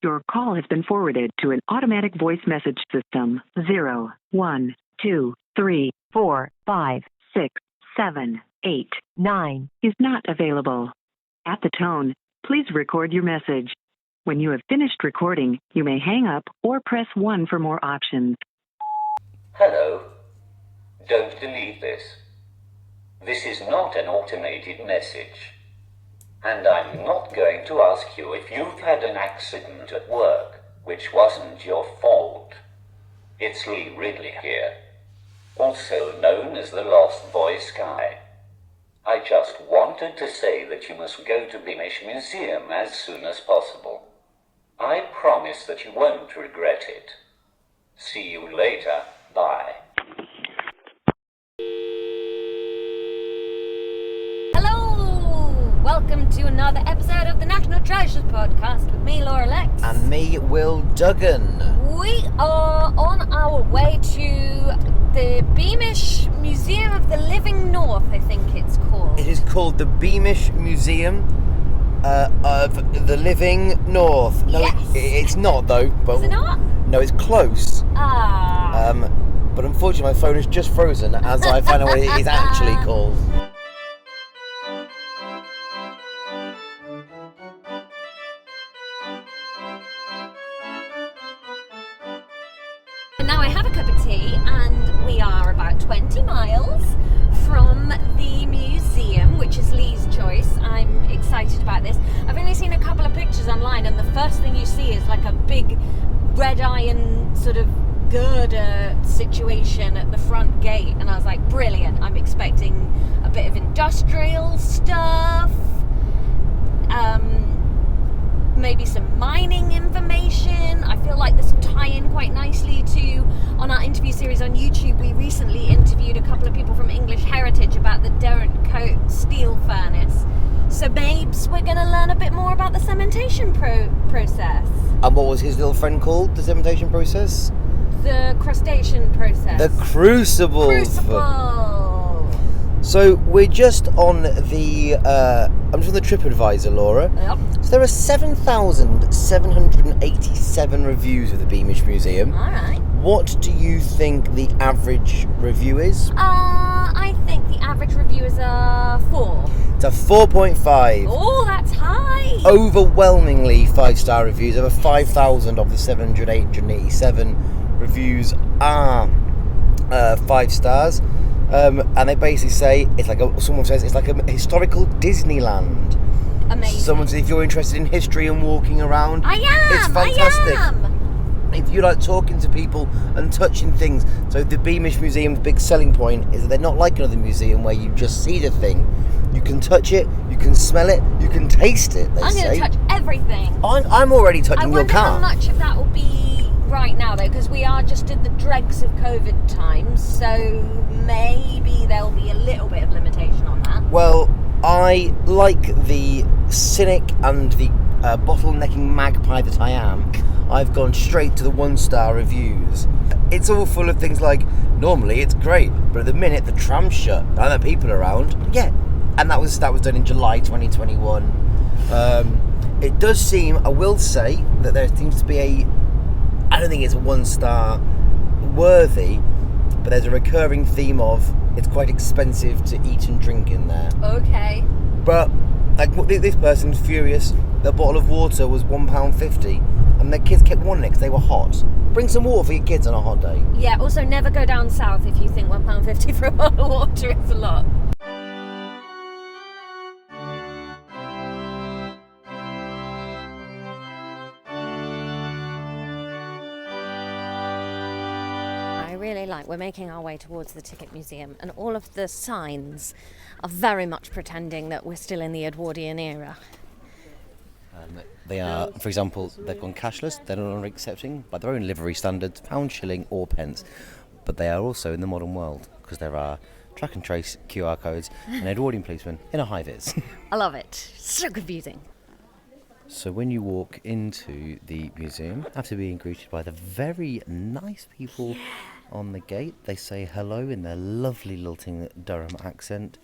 Your call has been forwarded to an automatic voice message system. 0, 1, 2, 3, 4, 5, 6, 7, 8, 9 is not available. At the tone, please record your message. When you have finished recording, you may hang up or press 1 for more options. Hello. Don't delete this. This is not an automated message. And I'm not going to ask you if you've had an accident at work, which wasn't your fault. It's Ridley here, also known as the Lost Voice Guy. I just wanted to say that you must go to Beamish Museum as soon as possible. I promise that you won't regret it. See you later. Bye. Welcome to another episode of the National Treasures podcast with me, Laura Lexx. And me, Will Duggan. We are on our way to the Beamish Museum of the Living North, I think it's called. It is called the Beamish Museum of the Living North. No, yes. It's not though. But is it not? No, it's close. But unfortunately my phone is just frozen as I find out what it is actually called. Now I have a cup of tea and we are about 20 miles from the museum, which is Lee's choice. I'm excited about this. I've only seen a couple of pictures online and the first thing you see is like a big red iron sort of girder situation at the front gate, and I was like, brilliant. I'm expecting a bit of industrial stuff, maybe some mining information. I feel like this will tie in quite nicely to, on our interview series on YouTube, we recently interviewed a couple of people from English Heritage about the Durham steel furnace. So babes, we're going to learn a bit more about the cementation process. And what was his little friend called, the cementation process? The crustacean process. The crucible. So we're just on the, I'm just on the TripAdvisor, Laura. Yep. So there are 7,787 reviews of the Beamish Museum. Alright. What do you think the average review is? I think the average review is a 4. It's a 4.5. Oh, that's high. Overwhelmingly 5-star reviews. Over 5,000 of the 887 reviews are 5 stars. And they basically say someone says it's like a historical Disneyland. Amazing. Someone says if you're interested in history and walking around, it's fantastic. I am. If you like talking to people and touching things, so the Beamish Museum's big selling point is that they're not like another museum where you just see the thing. You can touch it, you can smell it, you can taste it. I'm going to touch everything. I'm already touching your car. I wonder how much of that will be right now though, because we are just in the dregs of COVID times, so maybe there'll be a little bit of limitation on that. Well, I, like the cynic and the bottlenecking magpie that I am, I've gone straight to the 1-star reviews. It's all full of things like, normally it's great, but at the minute the tram's shut and there are people around. Yeah, and that was done in July 2021. It does seem, I will say, that there seems to be I don't think it's a 1-star worthy, but there's a recurring theme of it's quite expensive to eat and drink in there. Okay. But like this person's furious. Their bottle of water was £1.50, and their kids kept wanting it because they were hot. Bring some water for your kids on a hot day. Yeah. Also, never go down south if you think £1.50 for a bottle of water is a lot. We're making our way towards the Ticket Museum, and all of the signs are very much pretending that we're still in the Edwardian era. They are, for example, they've gone cashless. They're no longer accepting, by their own livery standards, pound, shilling or pence. But they are also in the modern world, because there are track and trace QR codes and Edwardian policemen in a high vis. I love it. So confusing. So when you walk into the museum, after being greeted by the very nice people on the gate, they say hello in their lovely lilting Durham accent.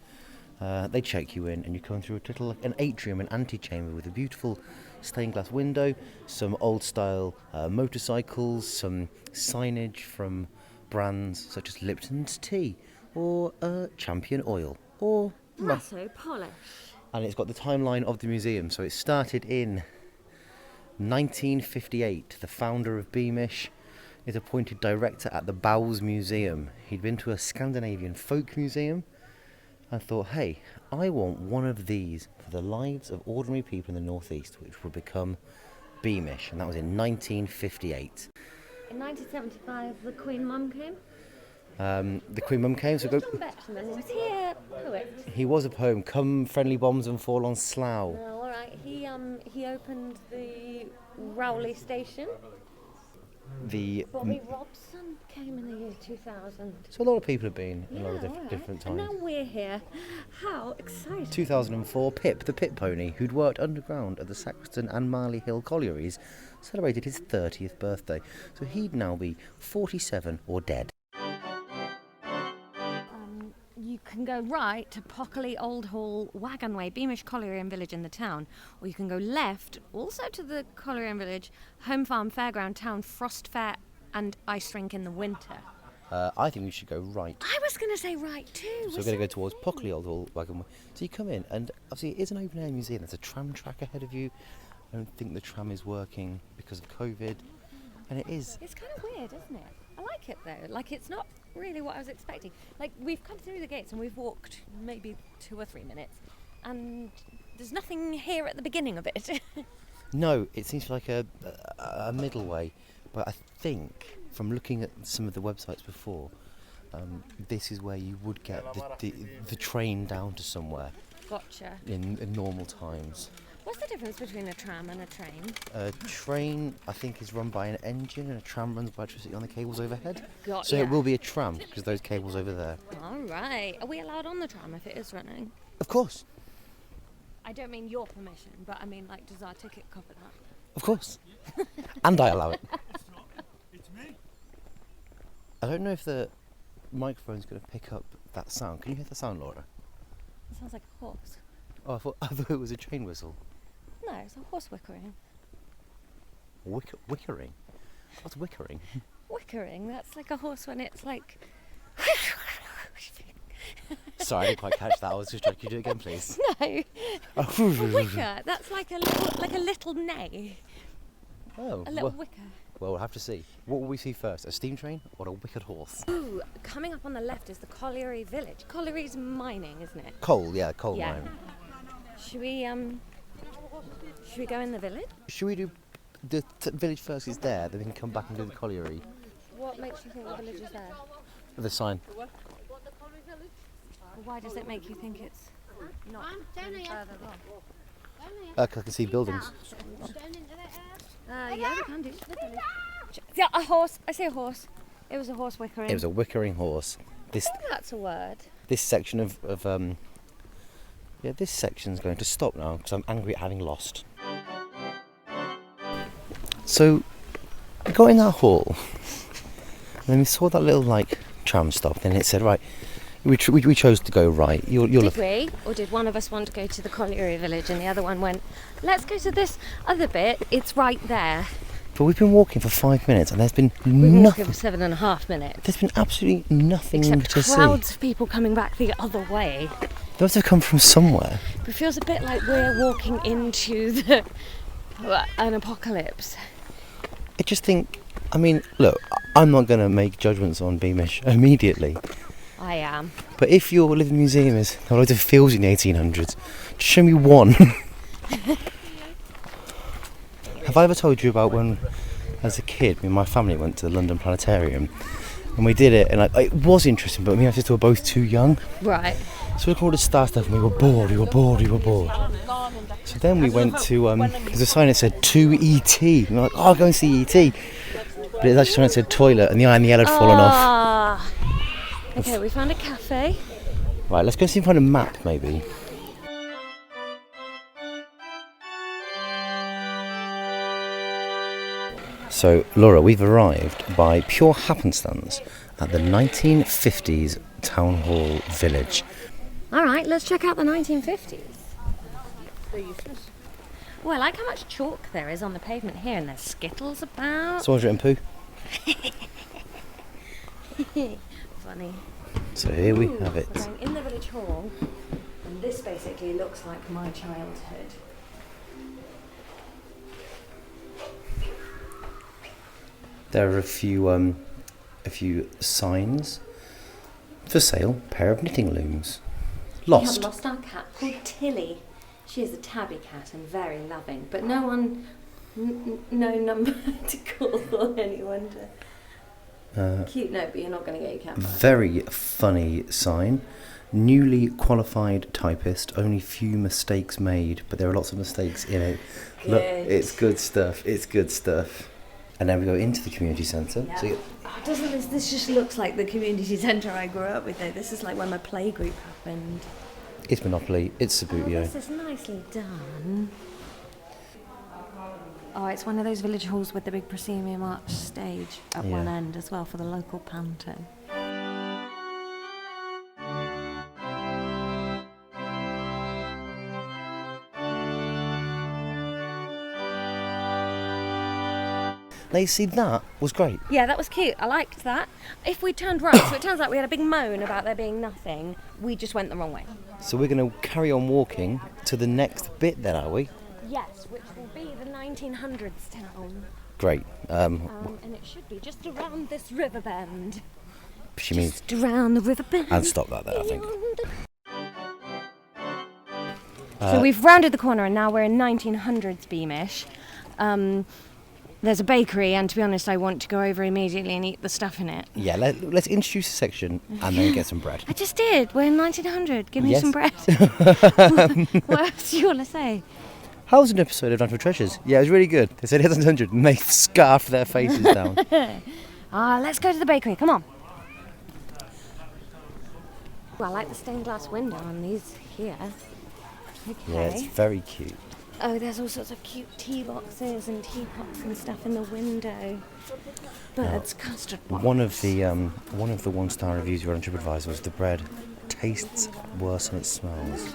They check you in, and you come through an atrium, an antechamber with a beautiful stained glass window, some old style motorcycles, some signage from brands such as Lipton's Tea or Champion Oil or Masso polish. And it's got the timeline of the museum. So it started in 1958. The founder of Beamish is appointed director at the Bowes Museum. He'd been to a Scandinavian folk museum and thought, hey, I want one of these for the lives of ordinary people in the northeast, which would become Beamish, and that was in 1958. In 1975, the Queen Mum came. The Queen Mum came, so John Betjeman, was he a poet? He was a poem. Come, friendly bombs, and fall on Slough. Oh, all right. He opened the Rowley station. Bobby Robson came in the year 2000. So a lot of people have been a lot of different times. And now we're here. How exciting. 2004, Pip, the pit pony, who'd worked underground at the Saxton and Marley Hill collieries, celebrated his 30th birthday. So he'd now be 47 or dead. You can go right to Pockley, Old Hall, Wagonway, Beamish Colliery and Village in the town, or you can go left, also to the Colliery and Village, Home Farm, Fairground, Town, Frost Fair and Ice Rink in the winter. I think we should go right. I was going to say right too. So we're going to go towards Pockley, Old Hall, Wagonway. So you come in, and obviously it is an open air museum. There's a tram track ahead of you. I don't think the tram is working because of COVID, and it is. It's kind of weird, isn't it? I like it though. Like, it's not really what I was expecting. Like, we've come through the gates and we've walked maybe 2 or 3 minutes, and there's nothing here at the beginning of it. No, it seems like a middle way, but I think from looking at some of the websites before, this is where you would get the train down to somewhere. Gotcha. In normal times. What's the difference between a tram and a train? A train, I think, is run by an engine, and a tram runs by electricity on the cables overhead. Got so ya. it will be a tram, because those cables over there. All right. Are we allowed on the tram if it is running? Of course. I don't mean your permission, but I mean, like, does our ticket cover that? Of course. And I allow it. I don't know if the microphone's going to pick up that sound. Can you hear the sound, Laura? It sounds like a horse. Oh, I thought it was a train whistle. No, it's a horse whickering. Wickering? What's wickering? Wickering? That's like a horse when it's like... Sorry, I didn't quite catch that. I was just trying to do it again, please. No. A wicker. That's like a little neigh. Oh. A little wicker. Well, we'll have to see. What will we see first? A steam train or a wicked horse? Ooh, coming up on the left is the Colliery Village. Colliery's mining, isn't it? Coal Yeah. mine. Should we go in the village? Should we do the village first? Is there, then we can come back and do the colliery. What makes you think the village is there? The sign. Why does it make you think it's not any further along? 'Cause I can see buildings. Yeah, we can do. Yeah, a horse. I see a horse. It was a horse wickering. It was a wickering horse. I think that's a word. This section of this section's going to stop now because I'm angry at having lost. So we got in that hall, and then we saw that little tram stop, and it said right. We chose to go right. Did we? Or did one of us want to go to the colliery village and the other one went, let's go to this other bit, it's right there. But we've been walking for 5 minutes and there's been We've been nothing. walking for 7.5 minutes. There's been absolutely nothing Except to see. clouds of people coming back the other way. They must have come from somewhere. It feels a bit like we're walking into an apocalypse. I just think, look, I'm not going to make judgments on Beamish immediately. I am. But if your living museum is there were loads of fields in the 1800s, just show me one. Have I ever told you about when, as a kid, me and my family went to the London Planetarium, and we did it, and it was interesting, but me and my sister were both too young. Right. So we looked at all the star stuff, and we were bored. So then we went to, there's a sign that said to E.T. And we were like, oh, I'll go and see E.T. But it was actually something that said toilet, and the I and the L had fallen off. Okay, we found a cafe. Right, let's go see if we can find a map, maybe. So, Laura, we've arrived by pure happenstance at the 1950s Town Hall Village. All right, let's check out the 1950s. Oh, I like how much chalk there is on the pavement here, and there's skittles about. Someone's written poo. Funny. So here we have it. We're going in the village hall, and this basically looks like my childhood. There are a few signs for sale. Pair of knitting looms. Lost. We have lost our cat called Tilly. She is a tabby cat and very loving, but no one, no number to call or anyone to. Cute note, but you're not going to get your cat back. Very funny sign. Newly qualified typist, only few mistakes made, but there are lots of mistakes in it. Good. Look, it's good stuff. It's good stuff. And then we go into the community centre. Yeah. So Doesn't this just looks like the community centre I grew up with though? This is like when my playgroup happened. it's Monopoly. It's Subbuteo. This is nicely done. Oh, it's one of those village halls with the big proscenium arch stage at one end as well for the local panto. Now you see, that was great. Yeah, that was cute. I liked that. If we turned right, so it turns out we had a big moan about there being nothing. We just went the wrong way. So we're going to carry on walking to the next bit then, are we? Yes, which will be the 1900s town. Great. And it should be just around this river bend. She means... Just around the river bend. And stop that there, I think. So we've rounded the corner and now we're in 1900s Beamish. There's a bakery, and to be honest, I want to go over immediately and eat the stuff in it. Yeah, let's introduce a section and then get some bread. I just did. We're in 1900. Give me Yes. some bread. What else do you want to say? How was an episode of Natural Treasures? Yeah, it was really good. They said it's 100 and they scarfed their faces down. Let's go to the bakery. Come on. Well, I like the stained glass window on these here. Okay. Yeah, it's very cute. Oh, there's all sorts of cute tea boxes and teapots and stuff in the window. Birds, custard box. One of the 1-star reviews you were on TripAdvisor was the bread tastes worse than it smells.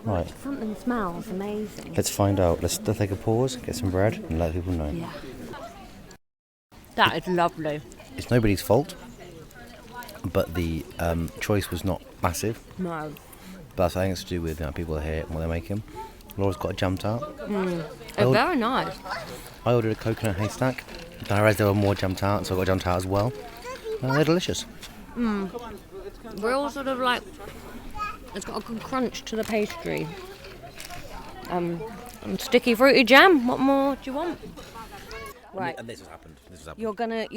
Right. Something smells amazing. Let's find out. Let's take a pause, get some bread, and let people know. Yeah. That is lovely. It's nobody's fault, but the choice was not massive. No. But I think it's to do with people are here and what they're making. Laura's got a jam tart. It's very nice. I ordered a coconut haystack. Then I realised there were more jam tarts, so I got a jam tart as well. They're delicious. Real sort of like, it's got a good crunch to the pastry. And sticky fruity jam. What more do you want? Right. And this has happened. You're gonna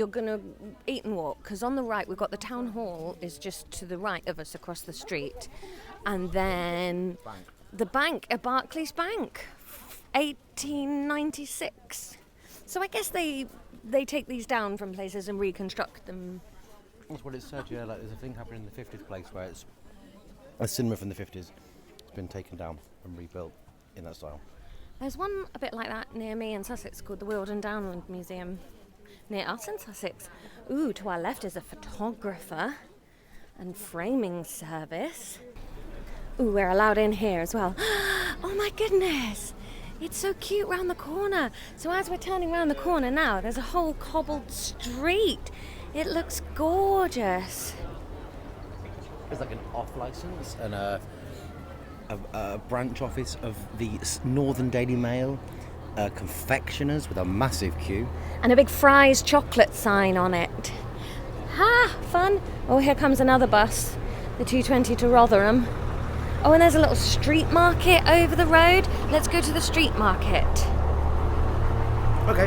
eat and walk, because on the right we've got the town hall is just to the right of us across the street, and then the bank, a Barclays Bank, 1896. So I guess they take these down from places and reconstruct them. That's what it said. Yeah, like there's a thing happening in the 50s place where it's a cinema from the 50s. It's been taken down and rebuilt in that style. There's one a bit like that near me in Sussex called the Weald Downland Museum, near us in Sussex. Ooh, to our left is a photographer and framing service. Ooh, we're allowed in here as well. Oh my goodness! It's so cute round the corner. So as we're turning round the corner now, there's a whole cobbled street. It looks gorgeous. There's like an off license and a branch office of the Northern Daily Mail, confectioners with a massive queue. And a big Fry's chocolate sign on it. Ha! Fun! Oh, here comes another bus. The 220 to Rotherham. Oh, and there's a little street market over the road. Let's go to the street market. Okay.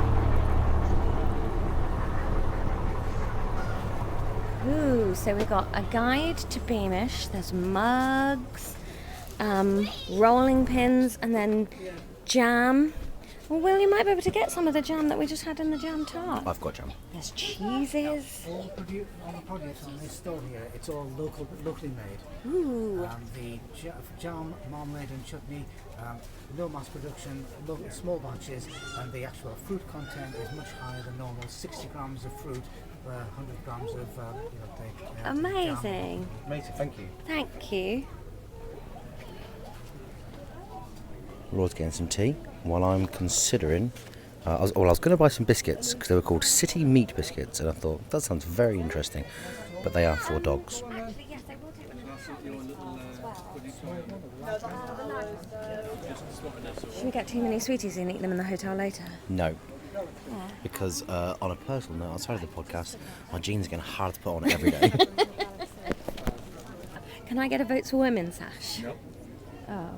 Ooh, so we got a guide to Beamish. There's mugs, rolling pins, and then jam. Well, Will, you might be able to get some of the jam that we just had in the jam tart. I've got jam. There's cheeses. All the produce on this store here, it's all locally made. Ooh. The jam, marmalade and chutney, no mass production, small batches, and the actual fruit content is much higher than normal. 60 grams of fruit, 100 grams of the Amazing. Amazing, thank you. Thank you. Laura's getting some tea while I'm considering. I was going to buy some biscuits because they were called City Meat Biscuits, and I thought that sounds very interesting, but they are for dogs. Actually, yes, I will take one of those as well. Should we get too many sweeties and eat them in the hotel later? No. Because on a personal note, outside of the podcast, my jeans are getting hard to put on every day. Can I get a Votes for Women sash? No. Oh.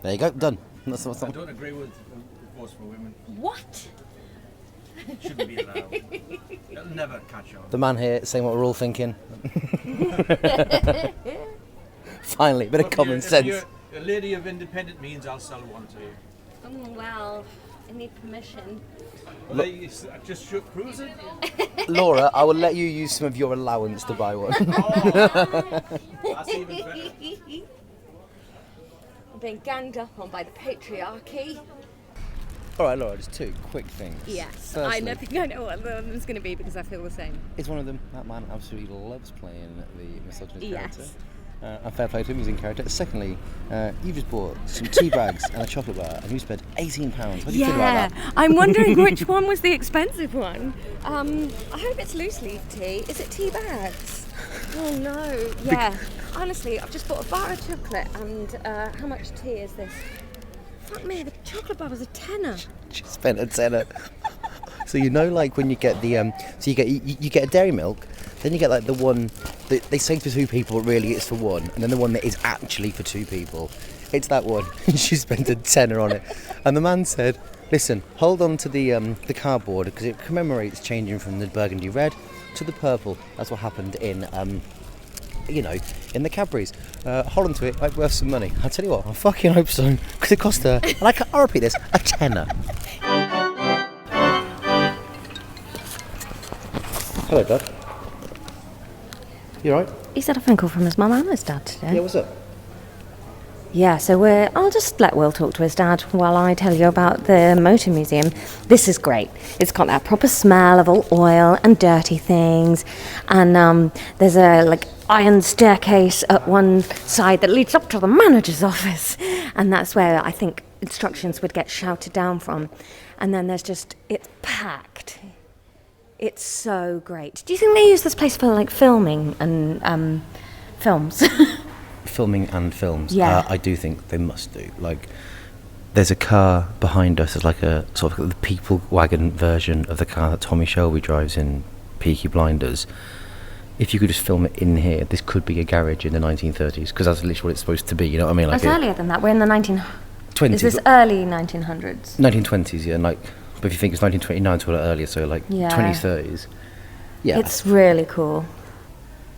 There you go, done. I don't agree with votes for women. What? Shouldn't be allowed. It'll never catch on. The man here saying what we're all thinking. Finally, a bit of common sense. If you're a lady of independent means, I'll sell one to you. Oh, well, I need permission. Well, just cruise it. Laura, I will let you use some of your allowance to buy one. That's even better. I'm being ganged up on by the patriarchy. All right, Laura, just two quick things. Yes, Firstly, I think I know what one of them's going to be because I feel the same. is one of them that man absolutely loves playing the misogynist character. Yes. And fair play to him, he's in character. Secondly, you just bought some tea bags and a chocolate bar, and you spent £18. How do you feel about that? I'm wondering which one was the expensive one. I hope it's loose leaf tea. Is it tea bags? Oh no, yeah. Honestly, I've just bought a bar of chocolate and how much tea is this? Fuck me, the chocolate bar was a tenner. She spent a tenner. So you know, like when you get the so you get a dairy milk, then you get like the one that they say for two people, but really it's for one, and then the one that is actually for two people. It's that one. She spent a tenner on it, and the man said, "Listen, hold on to the cardboard because it commemorates changing from the burgundy red to the purple. That's what happened in in the Cadburys. Hold on to it, like worth some money. I'll tell you what, I fucking hope so, because it cost her, and I'll repeat this, a tenner." Hello, Dad. You alright? He's had a phone call from his mum and his dad today. Yeah, what's up? Yeah, so I'll just let Will talk to his dad while I tell you about the motor museum. This is great. It's got that proper smell of all oil and dirty things, and there's a iron staircase at one side that leads up to the manager's office, and that's where I think instructions would get shouted down from. And then it's packed. It's so great. Do you think they use this place for filming and films? Filming and films. Yeah. I do think they must do. There's a car behind us. It's like a sort of the people wagon version of the car that Tommy Shelby drives in Peaky Blinders. If you could just film it in here, this could be a garage in the 1930s, because that's literally what it's supposed to be. You know what I mean? It's earlier than that. We're in the 1920s. 20s. Is this early 1900s? 1920s, yeah. But if you think it's 1929 to a lot earlier, so 2030s. Yeah. It's really cool.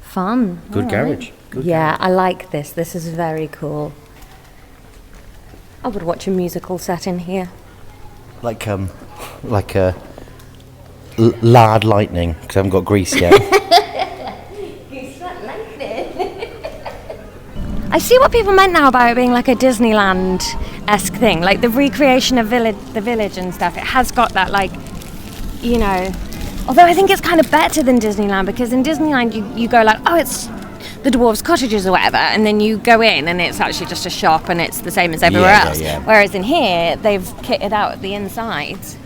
Fun. Good All garage. right. Good Yeah, garage. I like this. This is very cool. I would watch a musical set in here. Lard Lightning, because I haven't got Grease yet. I see what people meant now about it being like a Disneyland-esque thing, like the recreation of the village and stuff. It has got that, although I think it's kind of better than Disneyland, because in Disneyland you go like, oh, it's the dwarves' cottages or whatever, and then you go in and it's actually just a shop and it's the same as everywhere else. Yeah. Whereas in here, they've kitted out the insides.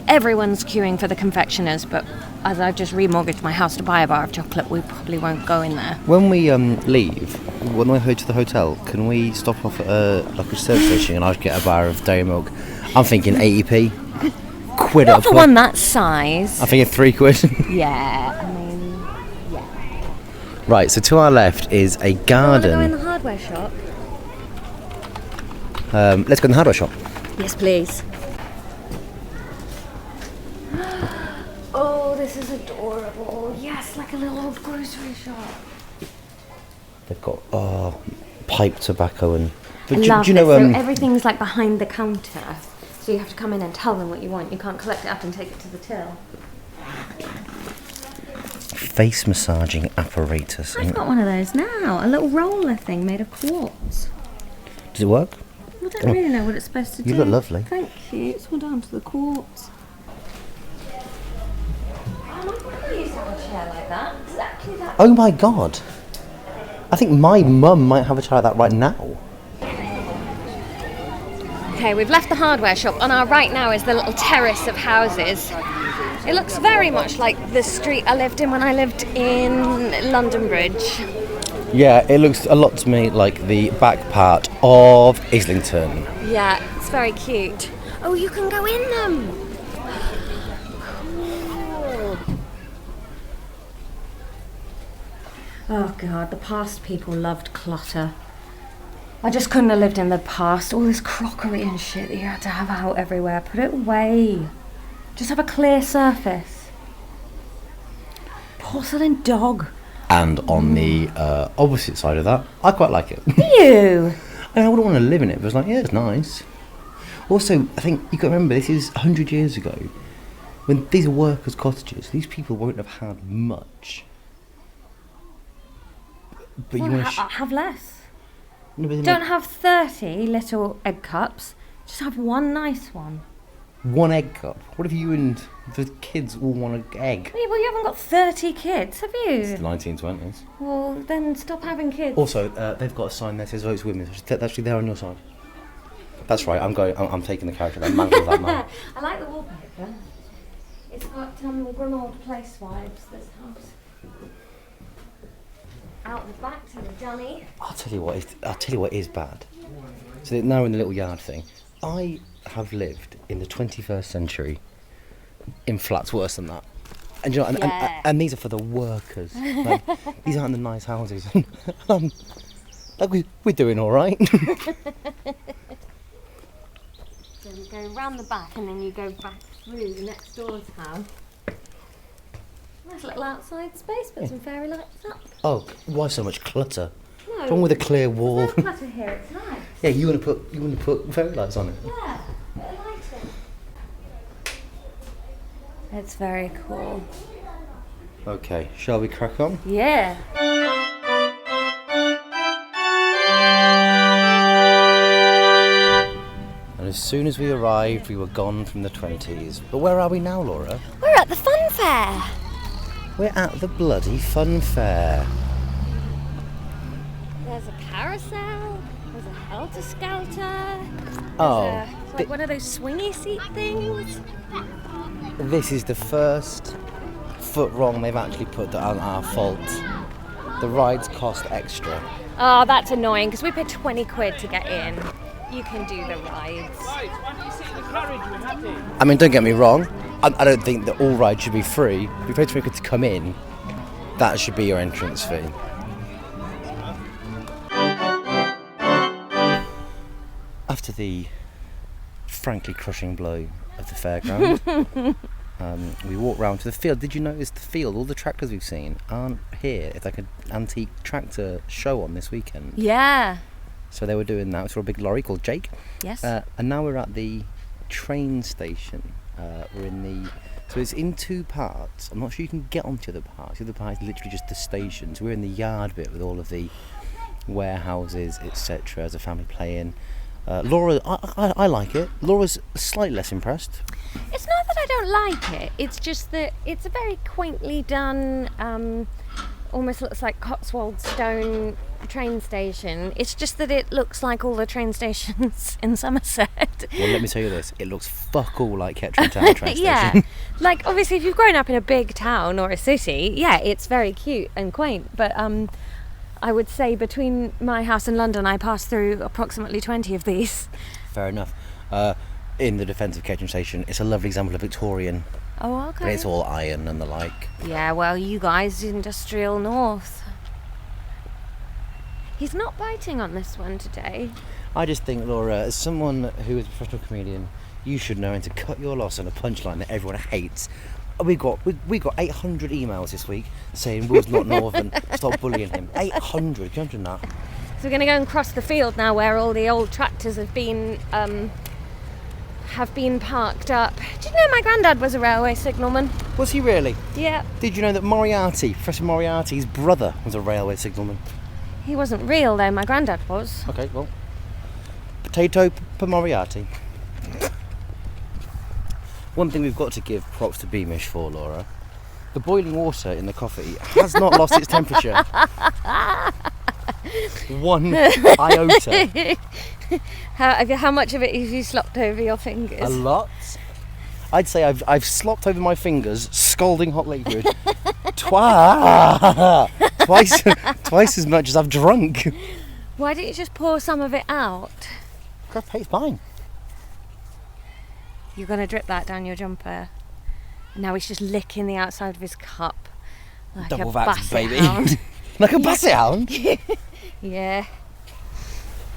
Everyone's queuing for the confectioners, but as I've just remortgaged my house to buy a bar of chocolate, we probably won't go in there. When we leave, when we go to the hotel, can we stop off at a service station and I'll get a bar of dairy milk? I'm thinking 80p. Quid Not up. for one that size. I'm thinking £3. Yeah, yeah. Right, so to our left is a garden. Want to go in the hardware shop? Let's go in the hardware shop. Yes, please. Oh, this is adorable. Yes, like a little old grocery shop. They've got pipe tobacco and. But I do love you know? this. So everything's like behind the counter, so you have to come in and tell them what you want. You can't collect it up and take it to the till. Face massaging apparatus. I've got one of those now. A little roller thing made of quartz. Does it work? I don't really know what it's supposed to do. You look lovely. Thank you. It's all down to the quartz. Oh, my grandma used to have a chair like that. Exactly that. Oh my god! I think my mum might have a chair like that right now. Okay, we've left the hardware shop. On our right now is the little terrace of houses. It looks very much like the street I lived in when I lived in London Bridge. Yeah, it looks a lot to me like the back part of Islington. Yeah, it's very cute. Oh, you can go in them. Cool. Oh God, the past people loved clutter. I just couldn't have lived in the past. All this crockery and shit that you had to have out everywhere. Put it away. Just have a clear surface. Porcelain dog. And on the opposite side of that, I quite like it. You? I wouldn't want to live in it, but it's like, yeah, it's nice. Also, I think you've got to remember, this is 100 years ago. When these are workers' cottages, these people won't have had much. But Well, you want to have less. No, but Don't have 30 little egg cups. Just have one nice one. one egg cup. What if you and the kids all want an egg? Yeah, well, you haven't got 30 kids, have you? It's the 1920s. Well, then stop having kids. Also, they've got a sign that says votes women. That's actually there on your side. That's right. I'm taking the character. I'm mangled that man. I like the wallpaper. It's got Grimald Place vibes, this house. Out the back to the dunny. I'll tell you what is bad. So now in the little yard thing, I have lived in the 21st century in flats worse than that. And you know, and these are for the workers. Like, these aren't the nice houses. Like we're doing all right. So we go round the back and then you go back through the next door's house. Nice little outside space, put some fairy lights up. Oh, why so much clutter? No, What's wrong with a clear wall? there's no clutter here, it's nice. Yeah, you want to put fairy lights on it. Yeah, bit of lighting. It's very cool. Okay, shall we crack on? Yeah. And as soon as we arrived, we were gone from the 20s. But where are we now, Laura? We're at the fun fair. We're at the bloody fun fair. There's a carousel, there's a helter-skelter, Oh, like one of those swingy seat things. this is the first foot wrong they've actually put that aren't our fault. The rides cost extra. Oh, that's annoying, because we paid 20 quid to get in. You can do the rides. I mean, don't get me wrong. I don't think that all rides should be free. If you pay 20 quid to come in, that should be your entrance fee. After the frankly crushing blow of the fairground, we walked round to the field. Did you notice the field? All the tractors we've seen aren't here. It's like an antique tractor show on this weekend. Yeah. So they were doing that. It's for a big lorry called Jake. Yes. And now we're at the train station. We're in the... So it's in two parts. I'm not sure you can get onto the other parts. The other part is literally just the station. So we're in the yard bit with all of the warehouses, etc. as a family playing. Laura, I like it. Laura's slightly less impressed. It's not that I don't like it, it's just that it's a very quaintly done, almost looks like Cotswold stone train station. It's just that it looks like all the train stations in Somerset. Well, let me tell you this. It looks fuck all like Kettering Town train station. Yeah, like obviously if you've grown up in a big town or a city, yeah, it's very cute and quaint, but I would say between my house and London I passed through approximately 20 of these. Fair enough. In the defence of Kettering Station, it's a lovely example of Victorian. Oh, okay. But it's all iron and the like. Yeah, well, you guys, industrial north. He's not biting on this one today. I just think, Laura, as someone who is a professional comedian, you should know when to cut your loss on a punchline that everyone hates. We got 800 emails this week saying Will's not Northern, stop bullying him. 800, can you imagine that? So we're going to go and cross the field now where all the old tractors have been parked up. Did you know my granddad was a railway signalman? Was he really? Yeah. Did you know that Professor Moriarty's brother was a railway signalman? He wasn't real though, my granddad was. Okay, well, potato per Moriarty. One thing we've got to give props to Beamish for, Laura, the boiling water in the coffee has not lost its temperature. One iota. How much of it have you slopped over your fingers? A lot. I'd say I've slopped over my fingers, scalding hot liquid, twice as much as I've drunk. Why don't you just pour some of it out? It's fine. You're going to drip that down your jumper. Now he's just licking the outside of his cup like Double a vax, basset baby. hound. Like a basset hound? Yeah.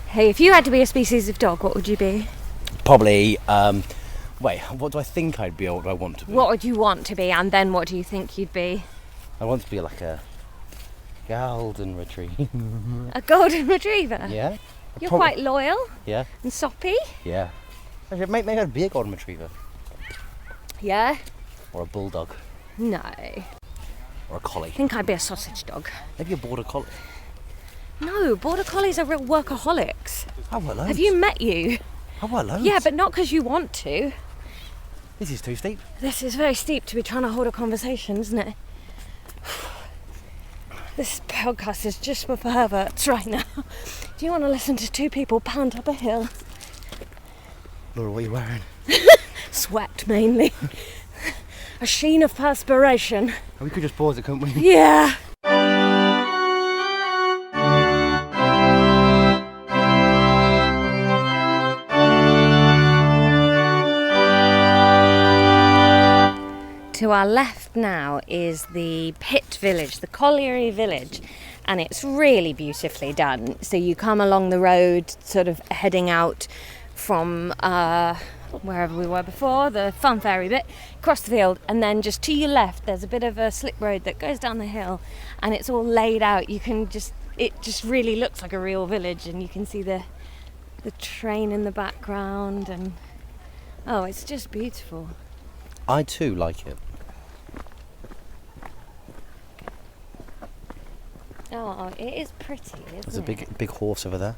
Hey, if you had to be a species of dog, what would you be? Probably, wait, what do I think I'd be or what do I want to be? What would you want to be, and then what do you think you'd be? I want to be like a golden retriever. A golden retriever? Yeah. You're quite loyal Yeah. and soppy. Yeah. Actually, maybe I'd be a golden retriever. Yeah? Or a bulldog. No. Or a collie. I think I'd be a sausage dog. Maybe a border collie. No, border collies are real workaholics. I want loads. Have you met you? I want loads. Yeah, but not because you want to. This is too steep. This is very steep to be trying to hold a conversation, isn't it? This podcast is just for perverts right now. Do you want to listen to two people pant up a hill? Laura, what are you wearing? Sweat, mainly. A sheen of perspiration. We could just pause it, couldn't we? Yeah. To our left now is the pit village, the colliery village, and it's really beautifully done. So you come along the road, sort of heading out from wherever we were before, the fun ferry bit, across the field, and then just to your left there's a bit of a slip road that goes down the hill, and it's all laid out. It just really looks like a real village, and you can see the train in the background, and oh, it's just beautiful. I too like it. Oh, it is pretty, isn't There's a it? big horse over there.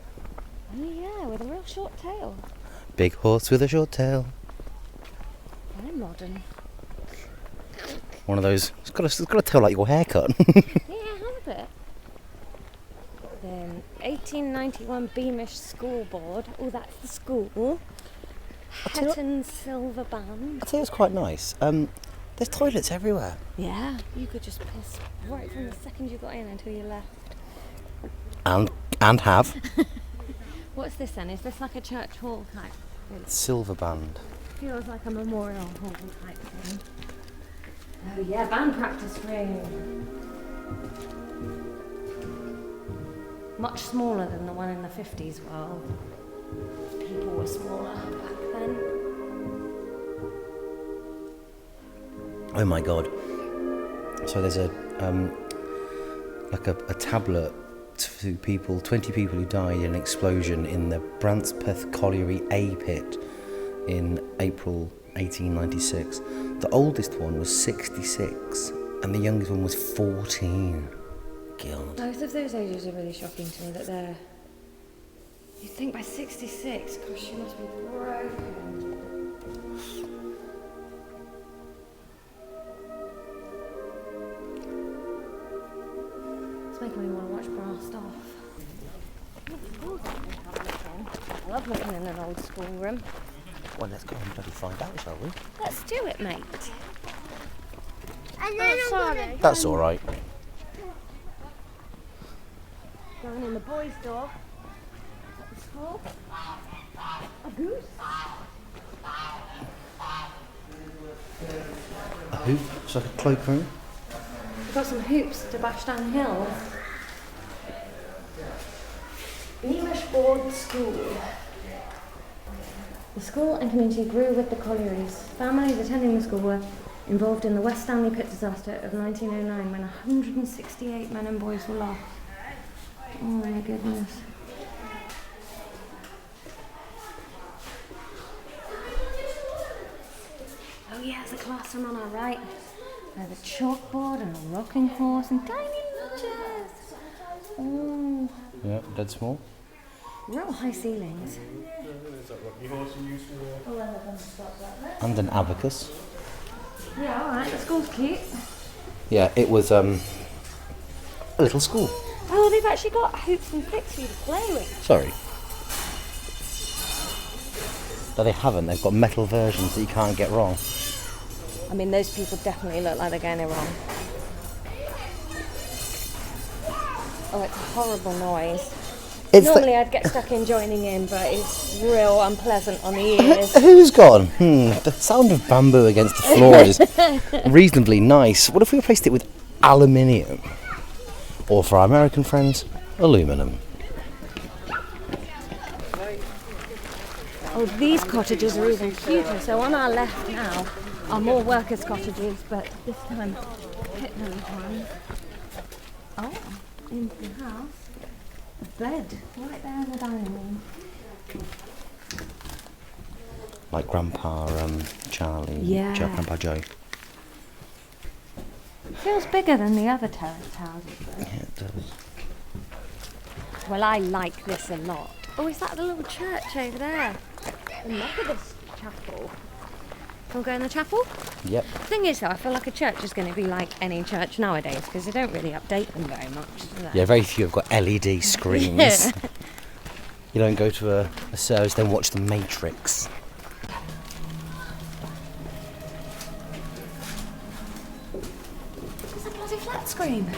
Oh yeah, with a real short tail. Big horse with a short tail. Very modern. One of those. It's got a tail like your haircut. Yeah, how a bit. Then 1891 Beamish School Board. Oh, that's the school. Hatton Silver Band. I think it's quite nice. There's toilets everywhere. Yeah, you could just piss right from the second you got in until you left. And have. What's this then? Is this like a church hall type? Silver band. Feels like a memorial hall type thing. Oh yeah, band practice ring. Much smaller than the one in the 50s. Well, people were smaller back then. Oh my god. So there's a tablet to 20 people who died in an explosion in the Brantspeth Colliery A pit in April 1896. The oldest one was 66 and the youngest one was 14. God. Both of those ages are really shocking to me, that they're... You'd think by 66, gosh, she must be broken. It's making me want to watch Brassed Off. I love looking in an old schoolroom. Well, let's go and bloody find out, shall we? Let's do it, mate. That's alright. Going in the boys' door. At the school. A goose. A hoop? It's like a cloakroom? We've got some hoops to bash down the hill. Beamish Board School. The school and community grew with the collieries. Families attending the school were involved in the West Stanley Pit disaster of 1909 when 168 men and boys were lost. Oh my goodness. Oh yeah, there's a classroom on our right. There's a chalkboard and a rocking horse and tiny chairs. Oh. Yeah, dead small. Real high ceilings. And an abacus. Yeah, alright, the school's cute. Yeah, it was a little school. Oh, they've actually got hoops and sticks for you to play with. Sorry. No, they haven't. They've got metal versions that you can't get wrong. I mean, those people definitely look like they're getting it wrong. Oh, it's a horrible noise. Normally I'd get stuck in joining in, but it's real unpleasant on the ears. Who's gone? The sound of bamboo against the floor is reasonably nice. What if we replaced it with aluminium? Or for our American friends, aluminum. Oh, these cottages are even cuter. So on our left now are more workers' cottages, but this time Pitman's one. Oh, into the house. A bed right there in the dining room. Like Grandpa Charlie, Yeah. Grandpa Joe. Feels bigger than the other terraced houses though. Yeah, it does. Well, I like this a lot. Oh, is that the little church over there? The Methodist chapel. Can we go in the chapel? Yep. The thing is though, I feel like a church is going to be like any church nowadays because they don't really update them very much, do they? Yeah, very few have got LED screens. You don't go to a service, then watch The Matrix. It's a bloody flat screen.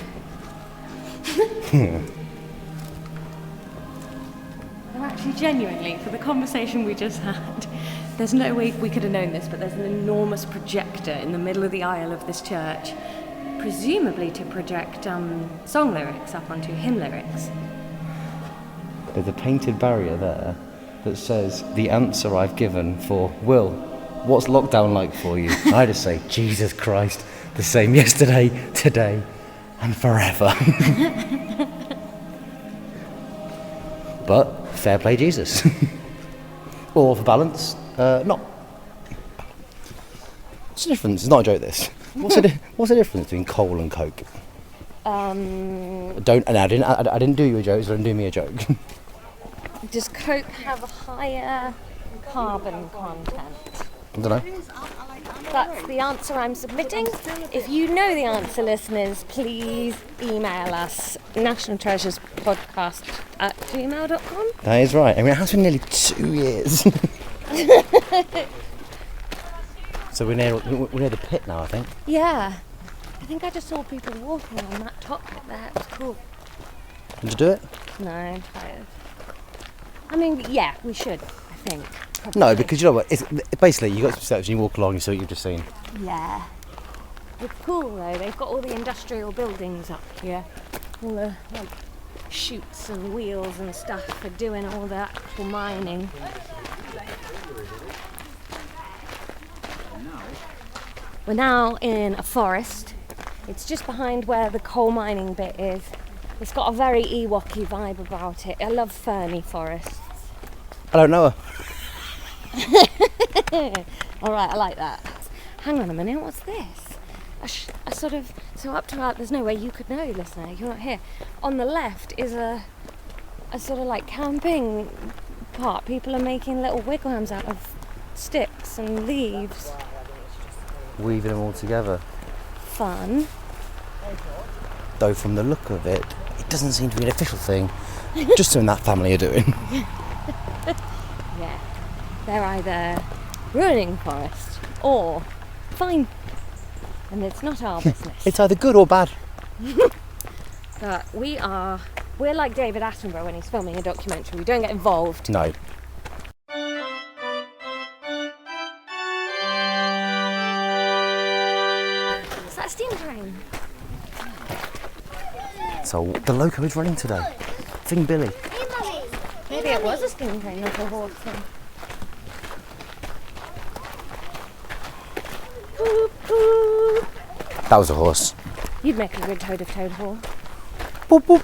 No, actually, genuinely, for the conversation we just had, there's no way we could have known this, but there's an enormous projector in the middle of the aisle of this church, presumably to project song lyrics up onto hymn lyrics. There's a painted barrier there that says, the answer I've given for, Will, what's lockdown like for you? I just say, Jesus Christ, the same yesterday, today, and forever. But, fair play Jesus. Or for balance, not. What's the difference? It's not a joke, this. What's the difference between coal and coke? I didn't do you a joke, so don't do me a joke. Does Coke have a higher carbon content? I don't know. That's the answer I'm submitting. If you know the answer, listeners, please email us, nationaltreasurespodcast@gmail.com. That is right. I mean, it has been nearly 2 years. So we're near the pit now, I think. Yeah. I think I just saw people walking on that top bit there. It was cool. Did you do it? No, I'm tired. I mean, yeah, we should, I think. Probably. No, because you know what? It's basically, you got some steps and you walk along, you see what you've just seen. Yeah. It's cool though, they've got all the industrial buildings up here. All the like chutes and wheels and stuff for doing all the actual mining. We're now in a forest. It's just behind where the coal mining bit is. It's got a very Ewoky vibe about it. I love ferny forests. I don't know her. Alright, I like that. Hang on a minute, what's this? A sort of, so up to that, there's no way you could know, listener, you're not here. On the left is a sort of like camping part. People are making little wigwams out of sticks and leaves. Weaving them all together. Fun. Though from the look of it, it doesn't seem to be an official thing. Just something that family are doing. Yeah. They're either ruining forests or fine. And it's not our business. It's either good or bad. But we're like David Attenborough when he's filming a documentary. We don't get involved. No. Is that a steam train? So the loco is running today. Thing Billy. Maybe it was a steam train, not a horse thing. That was a horse. You'd make a good Toad of Toad horse. Boop, boop.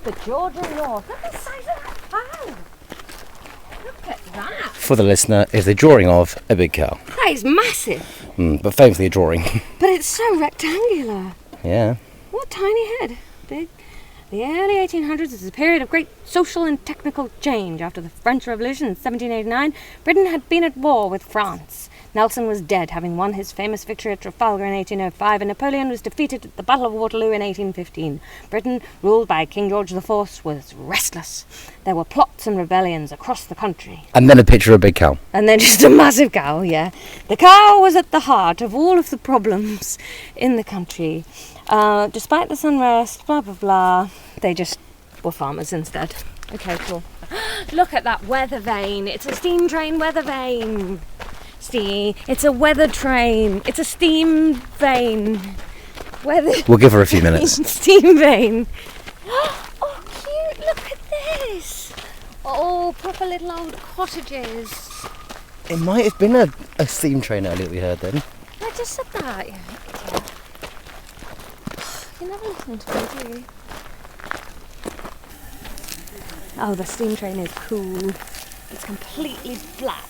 The Georgian North. Look at the size of that cow. Look at that. For the listener, is the drawing of a big cow. That is massive. But famously a drawing. But it's so rectangular. Yeah. What a tiny head. Big. The early 1800s is a period of great social and technical change. After the French Revolution in 1789, Britain had been at war with France. Nelson was dead, having won his famous victory at Trafalgar in 1805, and Napoleon was defeated at the Battle of Waterloo in 1815. Britain, ruled by King George IV, was restless. There were plots and rebellions across the country. And then a picture of a big cow. And then just a massive cow, yeah. The cow was at the heart of all of the problems in the country. Despite the sunrest, blah, blah, blah, they just were farmers instead. Okay, cool. Look at that weather vane. It's a steam train weather vane. It's a weather train. It's a steam vane. Weather. We'll give her a few minutes. Steam vane. Oh, cute. Look at this. Oh, proper little old cottages. It might have been a steam train earlier that we heard then. I just said that. Yeah. You never listen to me, do you? Oh, the steam train is cool. It's completely black.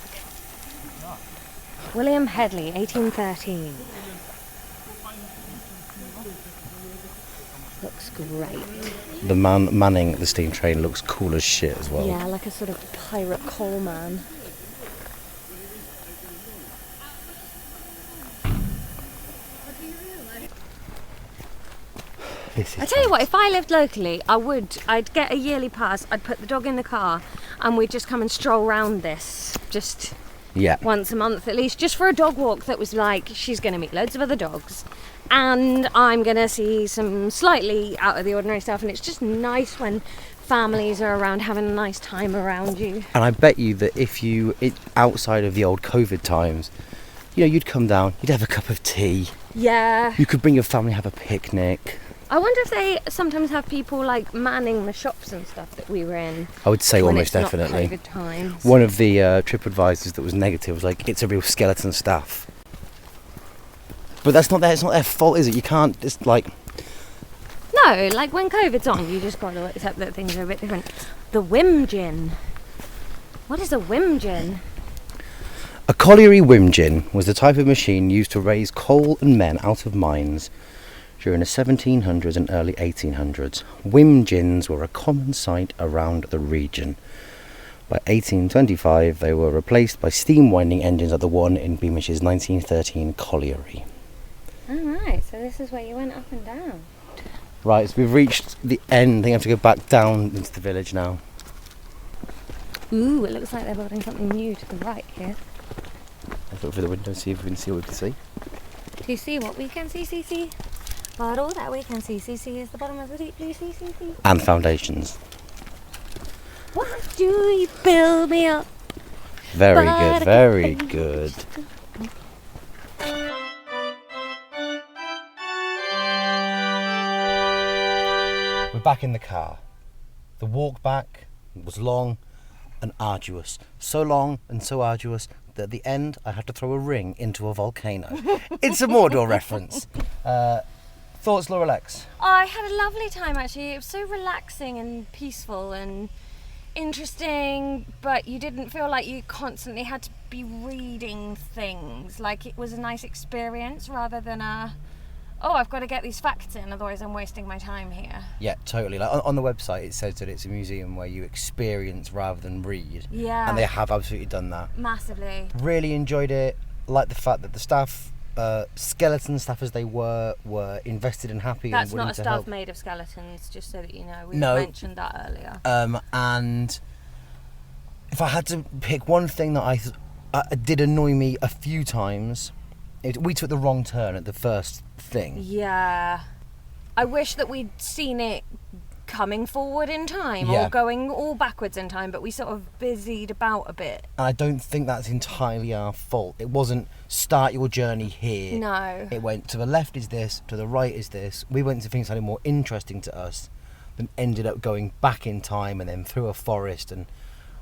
William Headley, 1813. Looks great. The man manning the steam train looks cool as shit as well. Yeah, like a sort of pirate coal man. I tell you what, if I lived locally, I'd get a yearly pass, I'd put the dog in the car, and we'd just come and stroll around this, just once a month at least, just for a dog walk that was like, she's going to meet loads of other dogs, and I'm going to see some slightly out of the ordinary stuff, and it's just nice when families are around having a nice time around you. And I bet you that if outside of the old COVID times, you'd come down, you'd have a cup of tea. Yeah. You could bring your family, have a picnic. I wonder if they sometimes have people like manning the shops and stuff that we were in. I would say almost it's definitely. Not COVID times. One of the TripAdvisors that was negative was like, it's a real skeleton staff. But it's not their fault, is it? You can't just like... No, like when COVID's on, you just got to accept that things are a bit different. The Whim Gin. What is a Whim Gin? A colliery Whim Gin was the type of machine used to raise coal and men out of mines during the 1700s and early 1800s. Whim Gins were a common sight around the region. By 1825, they were replaced by steam winding engines like the one in Beamish's 1913 colliery. Oh, right, so this is where you went up and down. Right, so we've reached the end. I think I have to go back down into the village now. Ooh, it looks like they're building something new to the right here. Let's look through the window and see if we can see what we can see. To see what we can see. But all that we can see is the bottom of the deep blue sea. And foundations. Why do you build me up? Very good, very good. We're back in the car. The walk back was long and arduous. So long and so arduous that at the end I had to throw a ring into a volcano. It's a Mordor reference. Thoughts, Laura Lexx? I had a lovely time actually. It was so relaxing and peaceful and interesting, but you didn't feel like you constantly had to be reading things. Like it was a nice experience rather than I've got to get these facts in, otherwise I'm wasting my time here. Yeah, totally. Like on the website it says that it's a museum where you experience rather than read. Yeah. And they have absolutely done that. Massively. Really enjoyed it. Liked the fact that the staff, skeleton staff as they were invested and happy. That's and willing not a to staff help. made of skeletons, just so that you know. We No. mentioned that earlier. And if I had to pick one thing that did annoy me a few times, we took the wrong turn at the first thing. Yeah. I wish that we'd seen it coming forward in time Yeah. or going all backwards in time, but we sort of busied about a bit. And I don't think that's entirely our fault. It wasn't start your journey here. No. It went to the left is this, to the right is this. We went to things that were more interesting to us, then ended up going back in time and then through a forest, and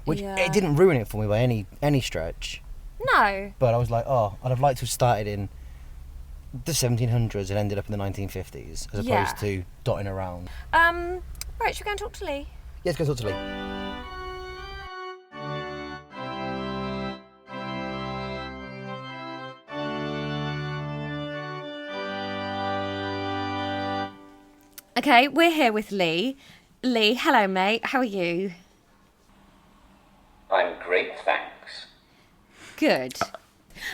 which Yeah. it didn't ruin it for me by any stretch. No. But I was like, I'd have liked to have started in the 1700s and ended up in the 1950s, as Yeah. opposed to dotting around. Right, should we go and talk to Lee? Yes, go talk to Lee. Okay, we're here with Lee. Lee, hello mate, how are you? I'm great, thanks. Good.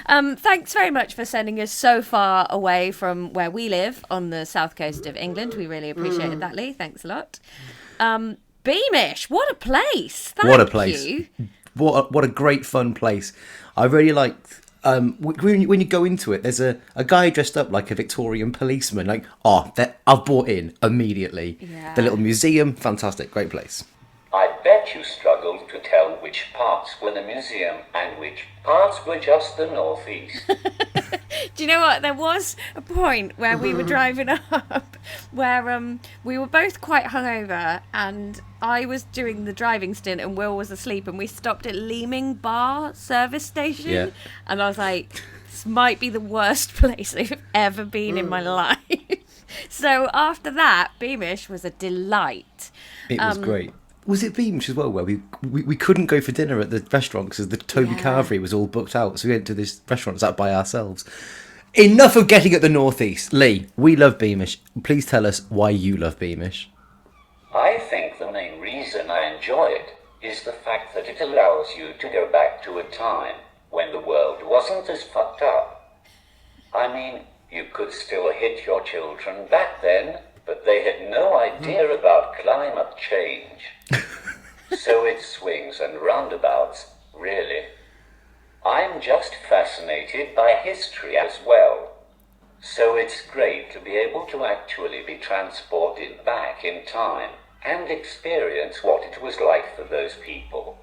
Thanks very much for sending us so far away from where we live on the south coast of England. We really appreciated that, Lee. Thanks a lot. Beamish, what a place. What a place. You. What a great fun place. I really liked when you go into it, there's a guy dressed up like a Victorian policeman. Like, I've bought in immediately. Yeah. The little museum, fantastic, great place. I bet you struggled to tell which parts were the museum and which parts were just the northeast. Do you know what? There was a point where we were driving up where we were both quite hungover and I was doing the driving stint and Will was asleep and we stopped at Leeming Bar service station. Yeah. And I was like, this might be the worst place I've ever been in my life. So after that, Beamish was a delight. It was great. Was it Beamish as well, where we couldn't go for dinner at the restaurant because the Toby Carvery was all booked out, so we went to this restaurant sat by ourselves. Enough of getting at the northeast. Lee, we love Beamish. Please tell us why you love Beamish. I think the main reason I enjoy it is the fact that it allows you to go back to a time when the world wasn't as fucked up. I mean, you could still hit your children back then, but they had no idea about climate change. So it swings and roundabouts, really. I'm just fascinated by history as well. So it's great to be able to actually be transported back in time and experience what it was like for those people.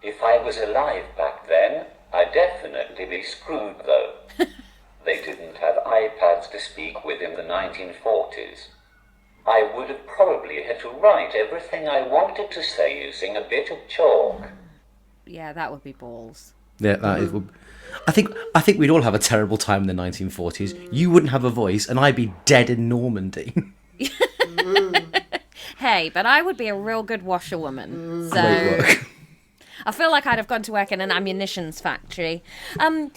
If I was alive back then, I'd definitely be screwed though. They didn't have iPads to speak with in the 1940s. I would have probably had to write everything I wanted to say using a bit of chalk. Yeah, that would be balls. Yeah, that is. I think we'd all have a terrible time in the 1940s. You wouldn't have a voice, and I'd be dead in Normandy. Hey, but I would be a real good washerwoman. So Great work. I feel like I'd have gone to work in an ammunitions factory. I know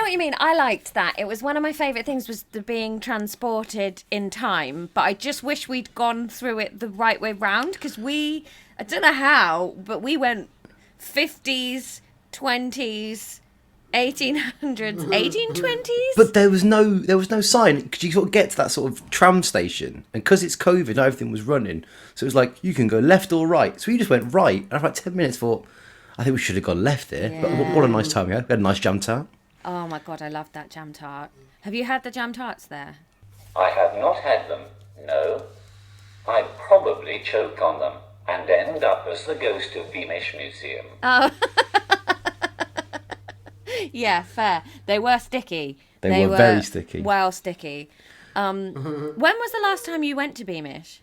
what you mean. I liked that. It was one of my favourite things was the being transported in time. But I just wish we'd gone through it the right way round because I don't know how, but we went 50s, 20s, 1800s, 1820s. But there was no sign because you sort of get to that sort of tram station, and because it's COVID, not everything was running. So it was like you can go left or right. So we just went right, and after like 10 minutes, thought I think we should have gone left there. Yeah. But what a nice time we had. We had a nice jam tart. Oh my god, I loved that jam tart. Have you had the jam tarts there? I have not had them, no. I'd probably choke on them and end up as the ghost of Beamish Museum. Oh. Yeah, fair. They were sticky. They were very sticky. Well sticky. When was the last time you went to Beamish?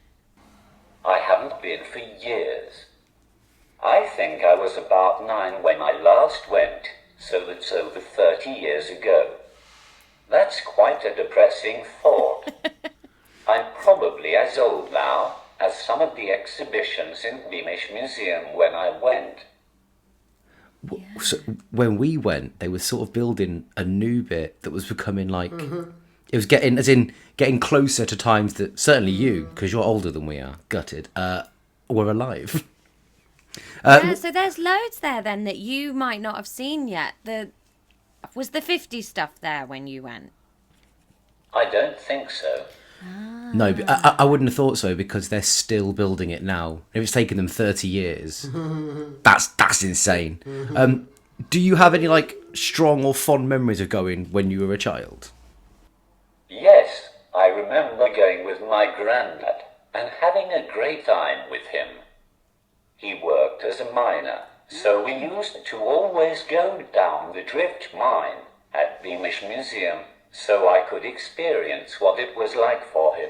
I haven't been for years. I think I was about 9 when I last went, so that's over 30 years ago. That's quite a depressing thought. I'm probably as old now as some of the exhibitions in Beamish Museum when I went. So when we went, they were sort of building a new bit that was becoming like it was getting closer to times that certainly you, because you're older than we are, gutted, were alive. Yeah, so there's loads there then that you might not have seen yet. Was the 50s stuff there when you went? I don't think so. No, but I wouldn't have thought so because they're still building it now. If it's taken them 30 years, that's insane. Do you have any like strong or fond memories of going when you were a child? Yes, I remember going with my granddad and having a great time with him. He worked as a miner, so we used to always go down the drift mine at Beamish Museum so I could experience what it was like for him.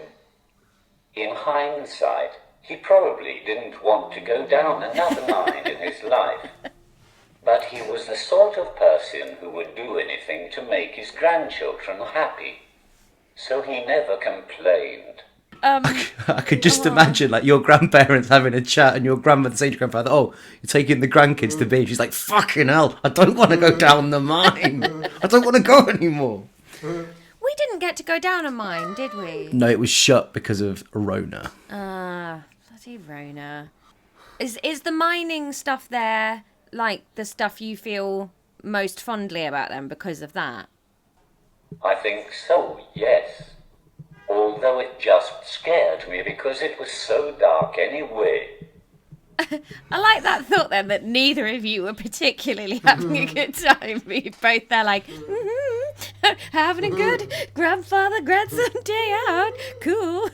In hindsight, he probably didn't want to go down another mine in his life, but he was the sort of person who would do anything to make his grandchildren happy, so he never complained. I could just imagine like your grandparents having a chat and your grandmother saying to your grandfather, "Oh, you're taking the grandkids to be." She's like, "Fucking hell, I don't want to go down the mine. I don't want to go anymore." We didn't get to go down a mine, did we? No, it was shut because of Rona. Bloody Rona. Is the mining stuff there like the stuff you feel most fondly about them because of that? I think so, yes. Although it just scared me because it was so dark anyway. I like that thought then, that neither of you were particularly having a good time. You're both there like, having a good grandfather grandson day out. Cool.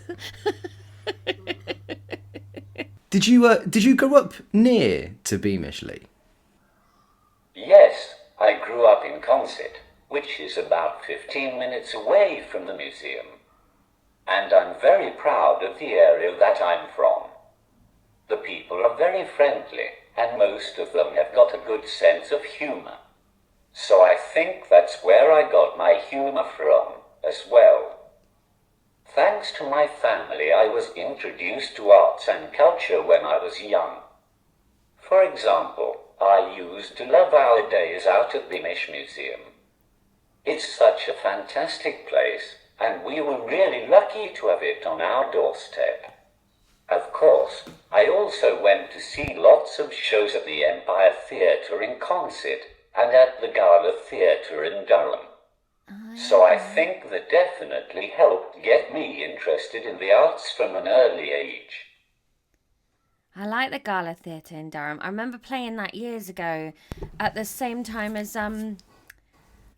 Did you grow up near to Beamish, Lee? Yes, I grew up in Consett, which is about 15 minutes away from the museum. And I'm very proud of the area that I'm from. The people are very friendly, and most of them have got a good sense of humour. So I think that's where I got my humour from, as well. Thanks to my family, I was introduced to arts and culture when I was young. For example, I used to love our days out at the Beamish Museum. It's such a fantastic place, and we were really lucky to have it on our doorstep. Of course, I also went to see lots of shows at the Empire Theatre in Consett and at the Gala Theatre in Durham. So I think that definitely helped get me interested in the arts from an early age. I like the Gala Theatre in Durham. I remember playing that years ago at the same time as, and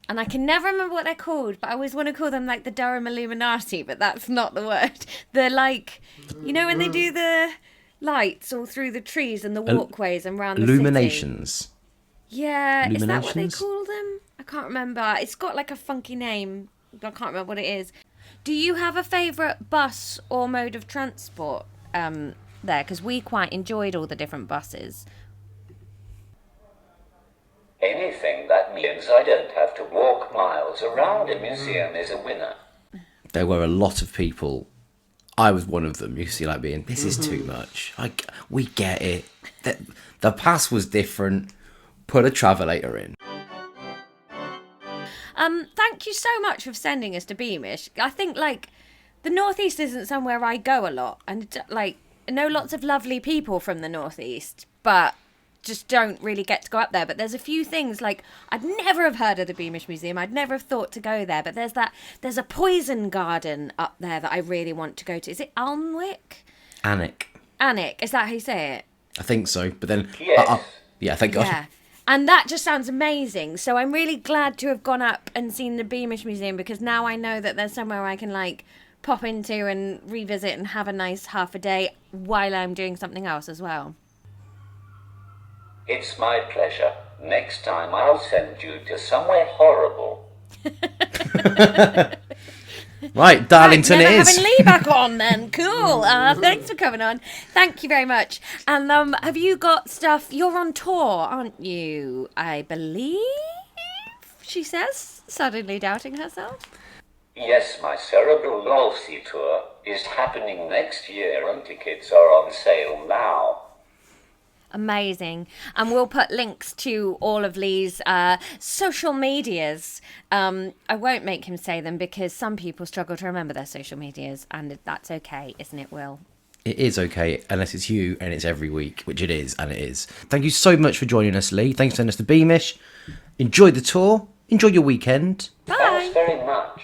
I can never remember what they're called, but I always want to call them like the Durham Illuminati, but that's not the word. They're like, you know when they do the lights all through the trees and the walkways and around the Illuminations. city? Yeah, is that what they Illuminations? call them? I can't remember. It's got like a funky name. I can't remember what it is. Do you have a favourite bus or mode of transport there? Because we quite enjoyed all the different buses. Anything that means I don't have to walk miles around a museum is a winner. There were a lot of people. I was one of them. You see, like being, this is too much. We get it. The pass was different. Put a travelator in. Thank you so much for sending us to Beamish. I think like the Northeast isn't somewhere I go a lot, and like I know lots of lovely people from the Northeast, but just don't really get to go up there. But there's a few things like I'd never have heard of the Beamish Museum. I'd never have thought to go there. But there's a poison garden up there that I really want to go to. Is it Alnwick? Alnwick. Is that how you say it? I think so. But then, Yes. yeah, thank God. Yeah. And that just sounds amazing. So I'm really glad to have gone up and seen the Beamish Museum, because now I know that there's somewhere I can like pop into and revisit and have a nice half a day while I'm doing something else as well. It's my pleasure. Next time I'll send you to somewhere horrible. Right, Darlington never it is. having Lee back on then. Cool. Thanks for coming on. Thank you very much. And have you got stuff? You're on tour, aren't you? I believe, she says, suddenly doubting herself. Yes, my cerebral palsy tour is happening next year and tickets are on sale now. Amazing. And we'll put links to all of Lee's social medias. I won't make him say them because some people struggle to remember their social medias, and that's okay, isn't it, Will? It is okay, unless it's you and it's every week, which it is, and it is. Thank you so much for joining us, Lee. Thanks for sending us to Beamish. Enjoy the tour. Enjoy your weekend. Bye. Thanks very much.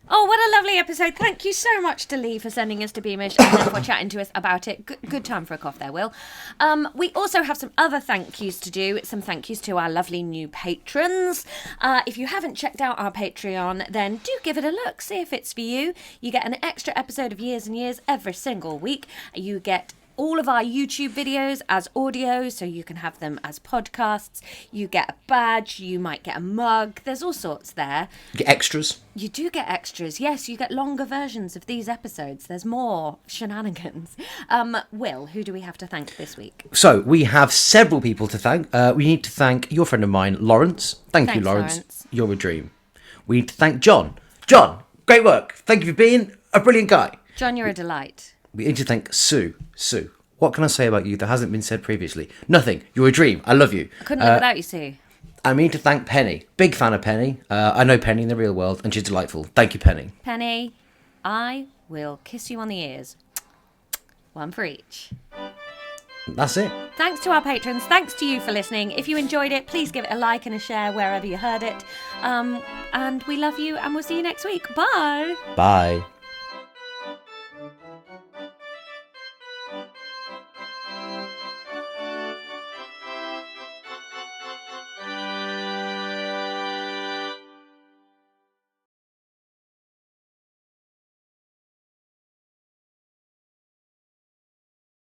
Oh, what a lovely episode. Thank you so much to Lee for sending us to Beamish and for chatting to us about it. Good time for a cough there, Will. We also have some other thank yous to do. Some thank yous to our lovely new patrons. If you haven't checked out our Patreon, then do give it a look. See if it's for you. You get an extra episode of Years and Years every single week. You get all of our YouTube videos as audio, so you can have them as podcasts. You get a badge, you might get a mug. There's all sorts there. You get extras. You do get extras. Yes, you get longer versions of these episodes. There's more shenanigans. Will, who do we have to thank this week? So we have several people to thank. We need to thank your friend of mine, Lawrence. Thank you, Thanks, Lawrence. You're a dream. We need to thank John. John, great work. Thank you for being a brilliant guy. John, you're a delight. We need to thank Sue. Sue, what can I say about you that hasn't been said previously? Nothing. You're a dream. I love you. I couldn't live without you, Sue. I need to thank Penny. Big fan of Penny. I know Penny in the real world, and she's delightful. Thank you, Penny. Penny, I will kiss you on the ears. One for each. That's it. Thanks to our patrons. Thanks to you for listening. If you enjoyed it, please give it a like and a share wherever you heard it. And we love you, and we'll see you next week. Bye. Bye.